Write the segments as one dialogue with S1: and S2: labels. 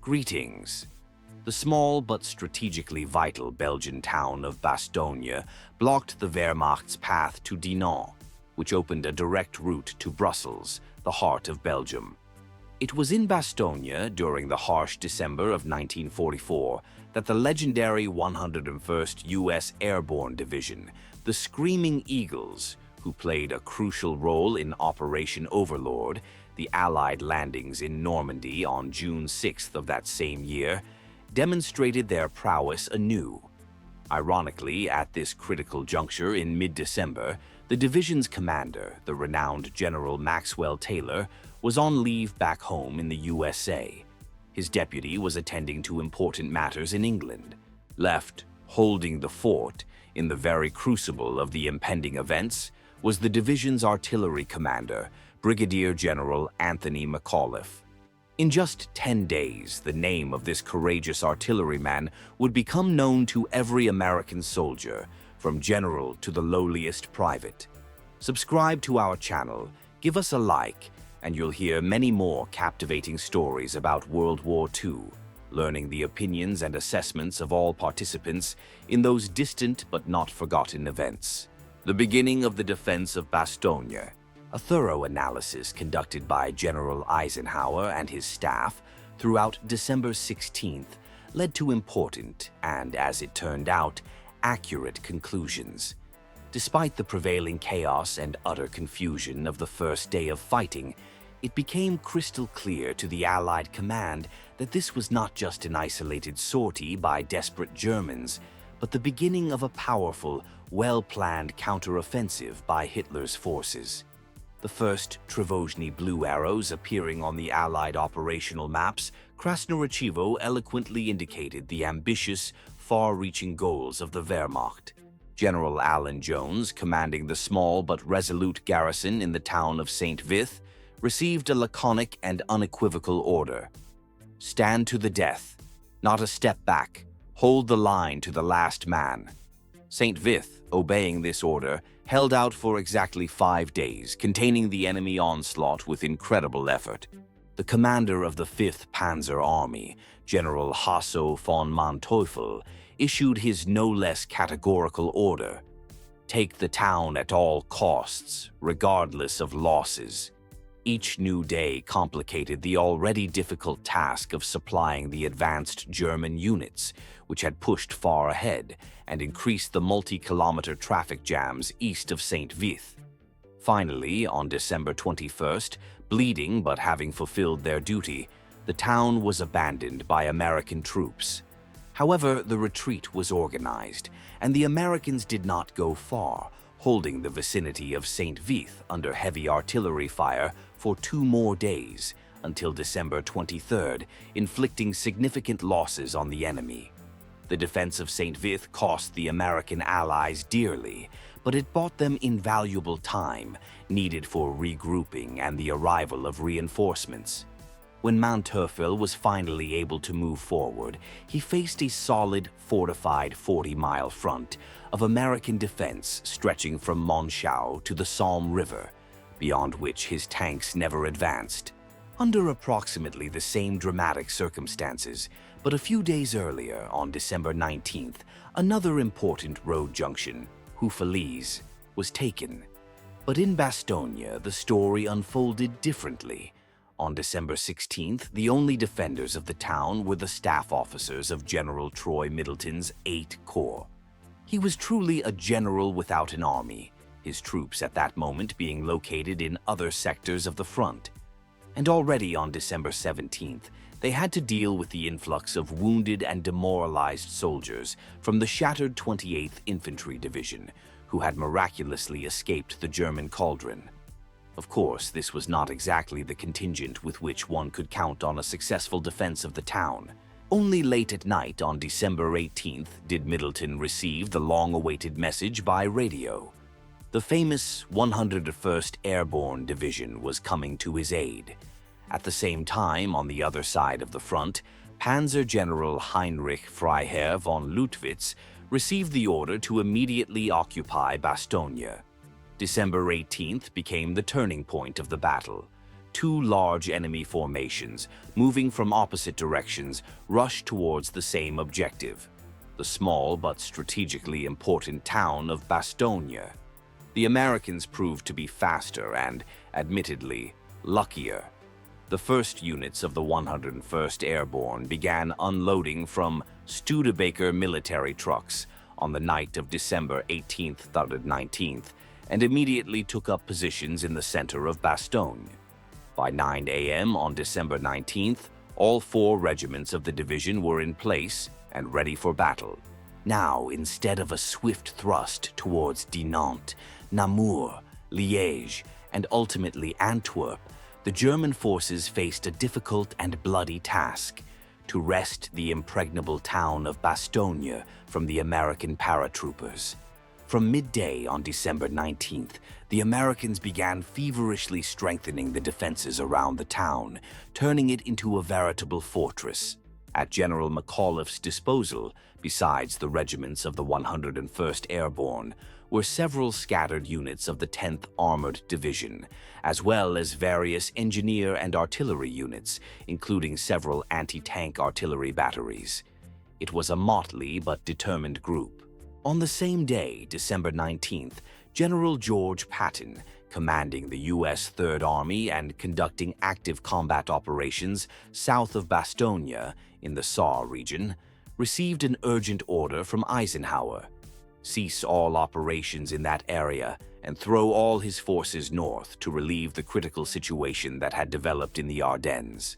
S1: Greetings. The small but strategically vital Belgian town of Bastogne blocked the Wehrmacht's path to Dinant, which opened a direct route to Brussels, the heart of Belgium. It was in Bastogne during the harsh December of 1944 that the legendary 101st U.S. Airborne Division, the Screaming Eagles, who played a crucial role in Operation Overlord, the Allied landings in Normandy on June 6th of that same year, demonstrated their prowess anew. Ironically, at this critical juncture in mid-December, the division's commander, the renowned General Maxwell Taylor, was on leave back home in the USA. His deputy was attending to important matters in England. Left holding the fort in the very crucible of the impending events was the division's artillery commander, Brigadier General Anthony McAuliffe. In just 10 days, the name of this courageous artilleryman would become known to every American soldier, from general to the lowliest private. Subscribe to our channel, give us a like, and you'll hear many more captivating stories about World War II, learning the opinions and assessments of all participants in those distant but not forgotten events. The beginning of the defense of Bastogne. A thorough analysis conducted by General Eisenhower and his staff throughout December 16th led to important and, as it turned out, accurate conclusions. Despite the prevailing chaos and utter confusion of the first day of fighting, it became crystal clear to the Allied command that this was not just an isolated sortie by desperate Germans, but the beginning of a powerful, well-planned counteroffensive by Hitler's forces. The first Trevozhny blue arrows appearing on the Allied operational maps, Krasnoarchivo eloquently indicated the ambitious, far-reaching goals of the Wehrmacht. General Alan Jones, commanding the small but resolute garrison in the town of St. Vith, received a laconic and unequivocal order. Stand to the death, not a step back, hold the line to the last man. St. Vith, obeying this order, held out for exactly 5 days, containing the enemy onslaught with incredible effort. The commander of the 5th Panzer Army, General Hasso von Manteuffel, issued his no less categorical order: take the town at all costs, regardless of losses. Each new day complicated the already difficult task of supplying the advanced German units, which had pushed far ahead and increased the multi-kilometer traffic jams east of St. Vith. Finally, on December 21st, bleeding but having fulfilled their duty, the town was abandoned by American troops. However, the retreat was organized, and the Americans did not go far, holding the vicinity of St. Vith under heavy artillery fire for 2 more days, until December 23rd, inflicting significant losses on the enemy. The defense of St. Vith cost the American allies dearly, but it bought them invaluable time needed for regrouping and the arrival of reinforcements. When Manteuffel was finally able to move forward, he faced a solid, fortified 40-mile front of American defense stretching from Monschau to the Somme River, beyond which his tanks never advanced. Under approximately the same dramatic circumstances, but a few days earlier, on December 19th, another important road junction, Houffalize, was taken. But in Bastogne, the story unfolded differently. On December 16th, the only defenders of the town were the staff officers of General Troy Middleton's 8th Corps. He was truly a general without an army, his troops at that moment being located in other sectors of the front. And already on December 17th, they had to deal with the influx of wounded and demoralized soldiers from the shattered 28th Infantry Division, who had miraculously escaped the German cauldron. Of course, this was not exactly the contingent with which one could count on a successful defense of the town. Only late at night on December 18th did Middleton receive the long-awaited message by radio. The famous 101st Airborne Division was coming to his aid. At the same time, on the other side of the front, Panzer General Heinrich Freiherr von Lüttwitz received the order to immediately occupy Bastogne. December 18th became the turning point of the battle. two large enemy formations, moving from opposite directions, rushed towards the same objective, the small but strategically important town of Bastogne. The Americans proved to be faster and, admittedly, luckier. The first units of the 101st Airborne began unloading from Studebaker military trucks on the night of December 18th through 19th and immediately took up positions in the center of Bastogne. By 9 a.m. on December 19th, all 4 regiments of the division were in place and ready for battle. Now, instead of a swift thrust towards Dinant, Namur, Liège, and ultimately Antwerp, the German forces faced a difficult and bloody task: to wrest the impregnable town of Bastogne from the American paratroopers. From midday on December 19th, the Americans began feverishly strengthening the defenses around the town, turning it into a veritable fortress. At General McAuliffe's disposal, besides the regiments of the 101st Airborne, were several scattered units of the 10th Armored Division, as well as various engineer and artillery units, including several anti-tank artillery batteries. It was a motley but determined group. On the same day, December 19th, General George Patton, commanding the U.S. Third Army and conducting active combat operations south of Bastogne in the Saar region, received an urgent order from Eisenhower: cease all operations in that area and throw all his forces north to relieve the critical situation that had developed in the Ardennes.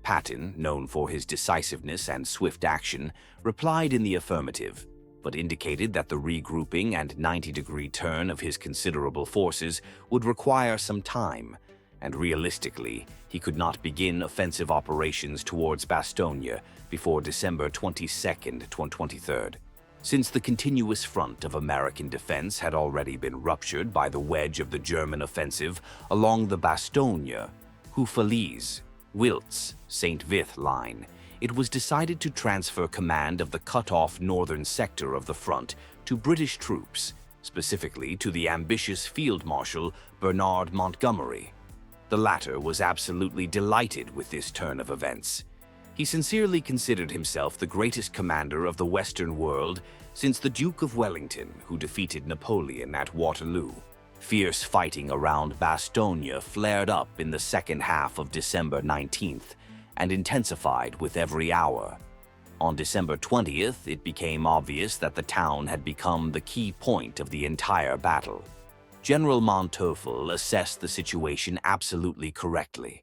S1: Patton, known for his decisiveness and swift action, replied in the affirmative, but indicated that the regrouping and 90-degree turn of his considerable forces would require some time, and realistically, he could not begin offensive operations towards Bastogne before December 22nd to 23rd. Since the continuous front of American defense had already been ruptured by the wedge of the German offensive along the Bastogne, Houffalize, Wiltz, St. Vith line, it was decided to transfer command of the cut-off northern sector of the front to British troops, specifically to the ambitious Field Marshal Bernard Montgomery. The latter was absolutely delighted with this turn of events. He sincerely considered himself the greatest commander of the Western world since the Duke of Wellington, who defeated Napoleon at Waterloo. Fierce fighting around Bastogne flared up in the second half of December 19th, and intensified with every hour. On December 20th, it became obvious that the town had become the key point of the entire battle. General Manteuffel assessed the situation absolutely correctly.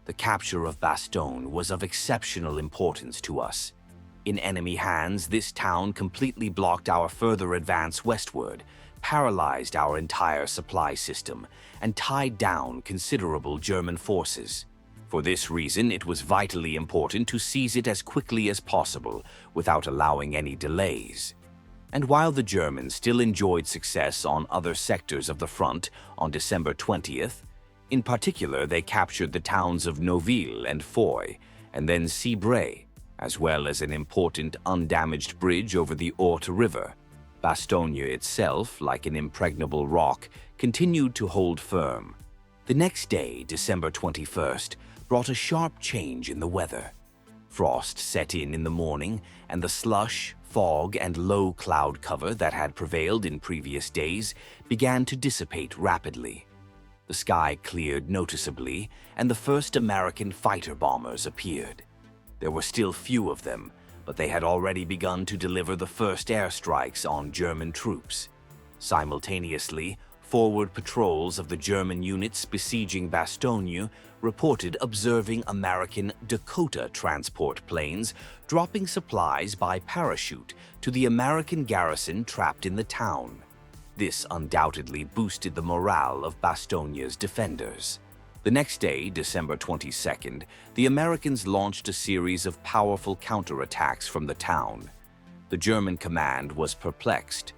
S1: The capture of Bastogne was of exceptional importance to us. In enemy hands, this town completely blocked our further advance westward, paralyzed our entire supply system, and tied down considerable German forces. For this reason, it was vitally important to seize it as quickly as possible, without allowing any delays. And while the Germans still enjoyed success on other sectors of the front on December 20th, in particular they captured the towns of Noville and Foy, and then Cibray, as well as an important undamaged bridge over the Orte River. Bastogne itself, like an impregnable rock, continued to hold firm. The next day, December 21st, brought a sharp change in the weather. Frost set in the morning, and the slush, fog, and low cloud cover that had prevailed in previous days began to dissipate rapidly. The sky cleared noticeably, and the first American fighter bombers appeared. There were still few of them, but they had already begun to deliver the first airstrikes on German troops. Simultaneously, forward patrols of the German units besieging Bastogne reported observing American Dakota transport planes dropping supplies by parachute to the American garrison trapped in the town. This undoubtedly boosted the morale of Bastogne's defenders. The next day, December 22nd, the Americans launched a series of powerful counterattacks from the town. The German command was perplexed.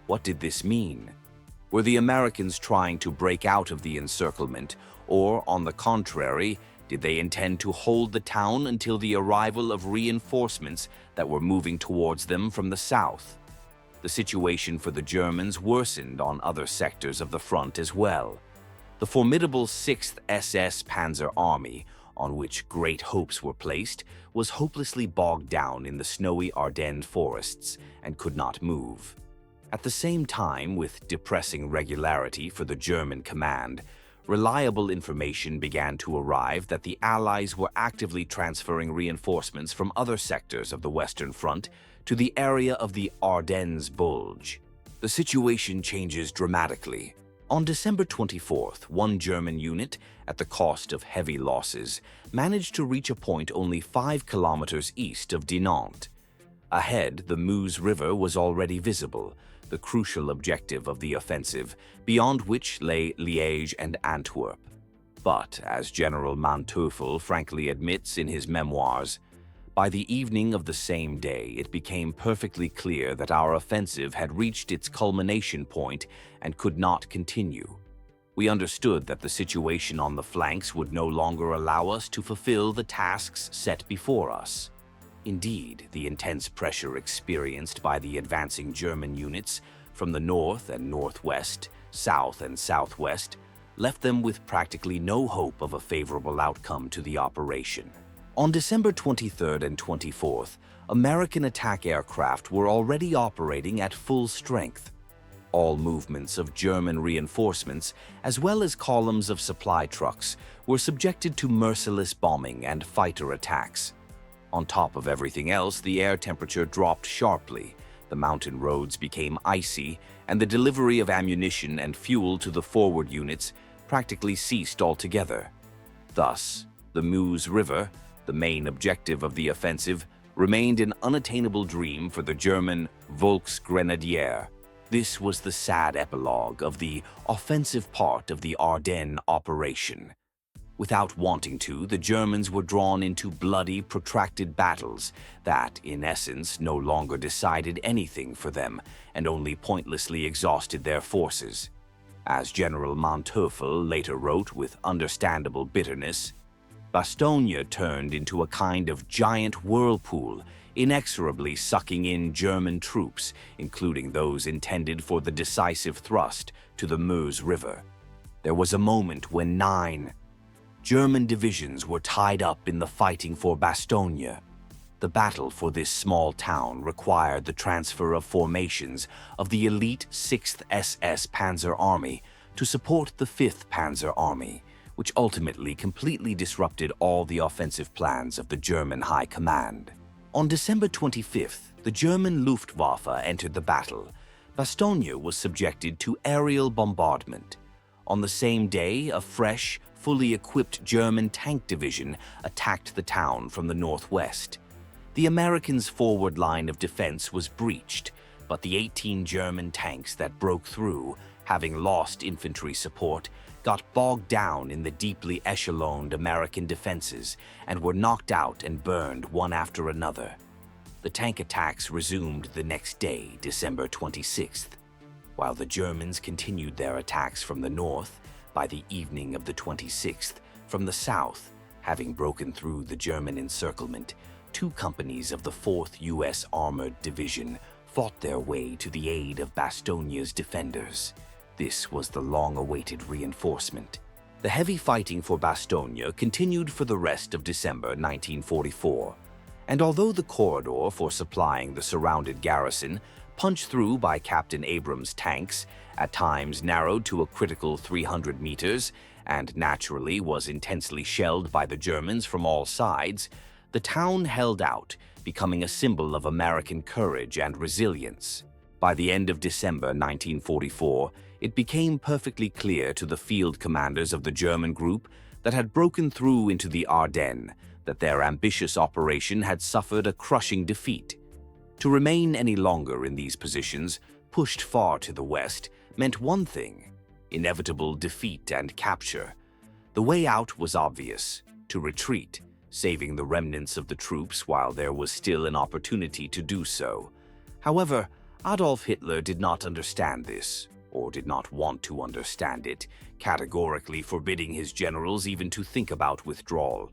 S1: What did this mean? Were the Americans trying to break out of the encirclement, or, on the contrary, did they intend to hold the town until the arrival of reinforcements that were moving towards them from the south? The situation for the Germans worsened on other sectors of the front as well. The formidable 6th SS Panzer Army, on which great hopes were placed, was hopelessly bogged down in the snowy Ardennes forests and could not move. At the same time, with depressing regularity for the German command, reliable information began to arrive that the Allies were actively transferring reinforcements from other sectors of the Western Front to the area of the Ardennes Bulge. The situation changes dramatically. On December 24th, one German unit, at the cost of heavy losses, managed to reach a point only 5 kilometers east of Dinant. Ahead, the Meuse River was already visible, the crucial objective of the offensive, beyond which lay Liège and Antwerp. But, as General Manteuffel frankly admits in his memoirs, by the evening of the same day it became perfectly clear that our offensive had reached its culmination point and could not continue. We understood that the situation on the flanks would no longer allow us to fulfill the tasks set before us. Indeed, the intense pressure experienced by the advancing German units from the north and northwest, south and southwest, left them with practically no hope of a favorable outcome to the operation. On December 23rd and 24th, American attack aircraft were already operating at full strength. All movements of German reinforcements, as well as columns of supply trucks, were subjected to merciless bombing and fighter attacks. On top of everything else, the air temperature dropped sharply, the mountain roads became icy, and the delivery of ammunition and fuel to the forward units practically ceased altogether. Thus, the Meuse River, the main objective of the offensive, remained an unattainable dream for the German Volksgrenadier. This was the sad epilogue of the offensive part of the Ardennes operation. Without wanting to, the Germans were drawn into bloody, protracted battles that, in essence, no longer decided anything for them and only pointlessly exhausted their forces. As General Manteuffel later wrote with understandable bitterness, Bastogne turned into a kind of giant whirlpool, inexorably sucking in German troops, including those intended for the decisive thrust to the Meuse River. There was a moment when 9 German divisions were tied up in the fighting for Bastogne. The battle for this small town required the transfer of formations of the elite 6th SS Panzer Army to support the 5th Panzer Army, which ultimately completely disrupted all the offensive plans of the German High Command. On December 25th, the German Luftwaffe entered the battle. Bastogne was subjected to aerial bombardment. On the same day, a fresh, fully equipped German tank division attacked the town from the northwest. The Americans' forward line of defense was breached, but the 18 German tanks that broke through, having lost infantry support, got bogged down in the deeply echeloned American defenses and were knocked out and burned one after another. The tank attacks resumed the next day, December 26th. While the Germans continued their attacks from the north, by the evening of the 26th, from the south, having broken through the German encirclement, 2 companies of the 4th U.S. Armored Division fought their way to the aid of Bastogne's defenders. This was the long-awaited reinforcement. The heavy fighting for Bastogne continued for the rest of December 1944, and although the corridor for supplying the surrounded garrison, punched through by Captain Abrams' tanks, at times narrowed to a critical 300 meters, and naturally was intensely shelled by the Germans from all sides, the town held out, becoming a symbol of American courage and resilience. By the end of December 1944, it became perfectly clear to the field commanders of the German group that had broken through into the Ardennes that their ambitious operation had suffered a crushing defeat. To remain any longer in these positions, pushed far to the west, meant one thing: inevitable defeat and capture. The way out was obvious: to retreat, saving the remnants of the troops while there was still an opportunity to do so. However, Adolf Hitler did not understand this, or did not want to understand it, categorically forbidding his generals even to think about withdrawal.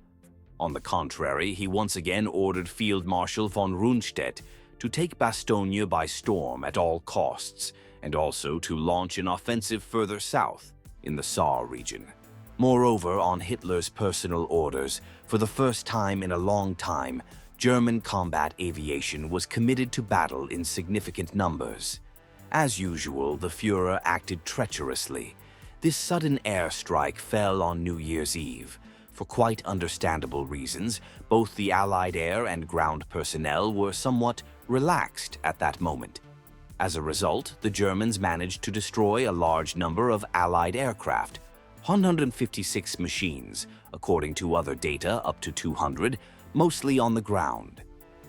S1: On the contrary, he once again ordered Field Marshal von Rundstedt to take Bastogne by storm at all costs, and also to launch an offensive further south. in the Saar region. Moreover, on Hitler's personal orders, for the first time in a long time, German combat aviation was committed to battle in significant numbers. As usual, the Führer acted treacherously. This sudden airstrike fell on New Year's Eve. For quite understandable reasons, both the Allied air and ground personnel were somewhat relaxed at that moment. As a result, the Germans managed to destroy a large number of Allied aircraft, 156 machines, according to other data up to 200, mostly on the ground.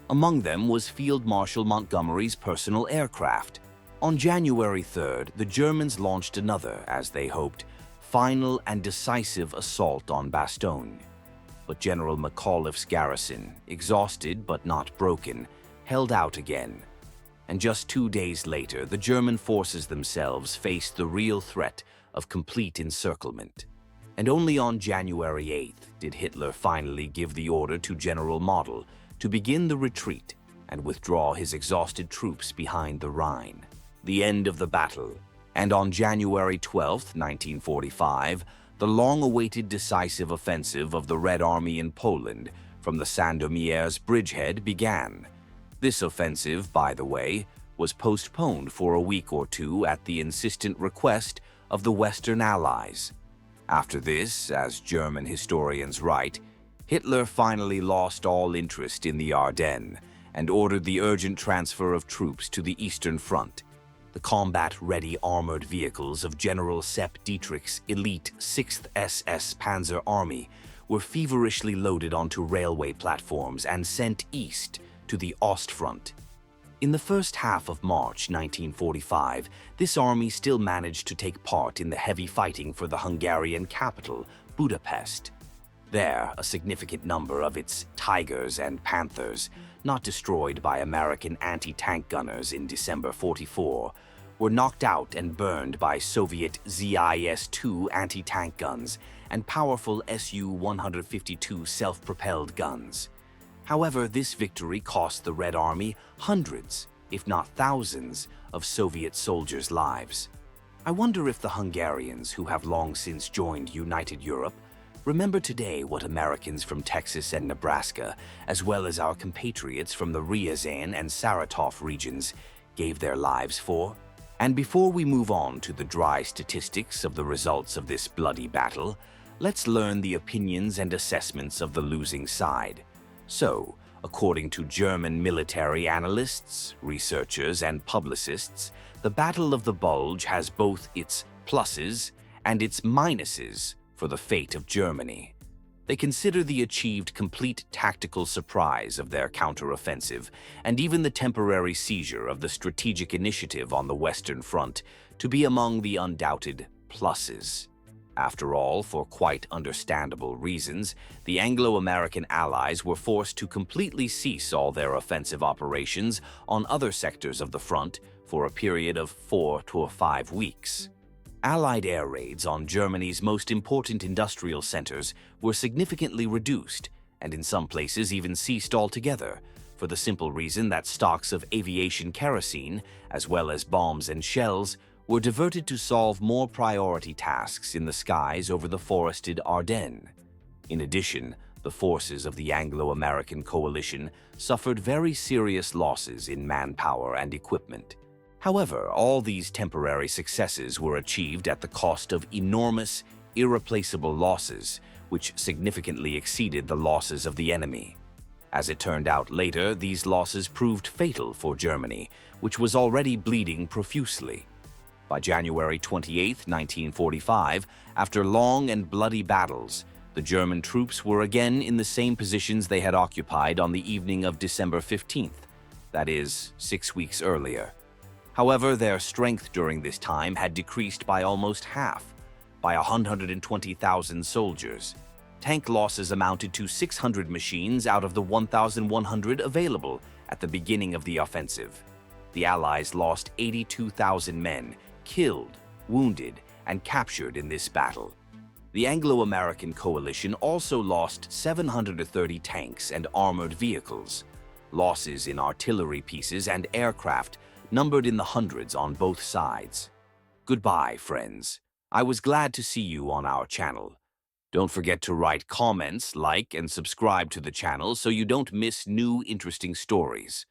S1: Among them was Field Marshal Montgomery's personal aircraft. On January 3rd, the Germans launched another, as they hoped, final and decisive assault on Bastogne. But General McAuliffe's garrison, exhausted but not broken, held out again. And just 2 days later, the German forces themselves faced the real threat of complete encirclement. And only on January 8th did Hitler finally give the order to General Model to begin the retreat and withdraw his exhausted troops behind the Rhine. The end of the battle. And on January 12, 1945, the long-awaited decisive offensive of the Red Army in Poland from the Sandomierz bridgehead began. This offensive, by the way, was postponed for a week or two at the insistent request of the Western Allies. After this, as German historians write, Hitler finally lost all interest in the Ardennes and ordered the urgent transfer of troops to the Eastern Front. The combat-ready armored vehicles of General Sepp Dietrich's elite 6th SS Panzer Army were feverishly loaded onto railway platforms and sent east to the Ostfront. In the first half of March 1945, this army still managed to take part in the heavy fighting for the Hungarian capital, Budapest. There, a significant number of its Tigers and Panthers, not destroyed by American anti-tank gunners in December 44, were knocked out and burned by Soviet ZIS-2 anti-tank guns and powerful Su-152 self-propelled guns. However, this victory cost the Red Army hundreds, if not thousands, of Soviet soldiers' lives. I wonder if the Hungarians, who have long since joined United Europe, remember today what Americans from Texas and Nebraska, as well as our compatriots from the Ryazan and Saratov regions, gave their lives for? And before we move on to the dry statistics of the results of this bloody battle, let's learn the opinions and assessments of the losing side. So, according to German military analysts, researchers, and publicists, the Battle of the Bulge has both its pluses and its minuses for the fate of Germany. They consider the achieved complete tactical surprise of their counteroffensive and even the temporary seizure of the strategic initiative on the Western Front to be among the undoubted pluses. After all, for quite understandable reasons, the Anglo-American allies were forced to completely cease all their offensive operations on other sectors of the front for a period of 4 to 5 weeks. Allied air raids on Germany's most important industrial centers were significantly reduced, and in some places even ceased altogether, for the simple reason that stocks of aviation kerosene, as well as bombs and shells, were diverted to solve more priority tasks in the skies over the forested Ardennes. In addition, the forces of the Anglo-American coalition suffered very serious losses in manpower and equipment. However, all these temporary successes were achieved at the cost of enormous, irreplaceable losses, which significantly exceeded the losses of the enemy. As it turned out later, these losses proved fatal for Germany, which was already bleeding profusely. By January 28, 1945, after long and bloody battles, the German troops were again in the same positions they had occupied on the evening of December 15th, that is, 6 weeks earlier. However, their strength during this time had decreased by almost half, by 120,000 soldiers. Tank losses amounted to 600 machines out of the 1,100 available at the beginning of the offensive. The Allies lost 82,000 men, killed, wounded, and captured in this battle. The Anglo-American coalition also lost 730 tanks and armored vehicles. Losses in artillery pieces and aircraft numbered in the hundreds on both sides. Goodbye, friends. I was glad to see you on our channel. Don't forget to write comments, like, and subscribe to the channel so you don't miss new interesting stories.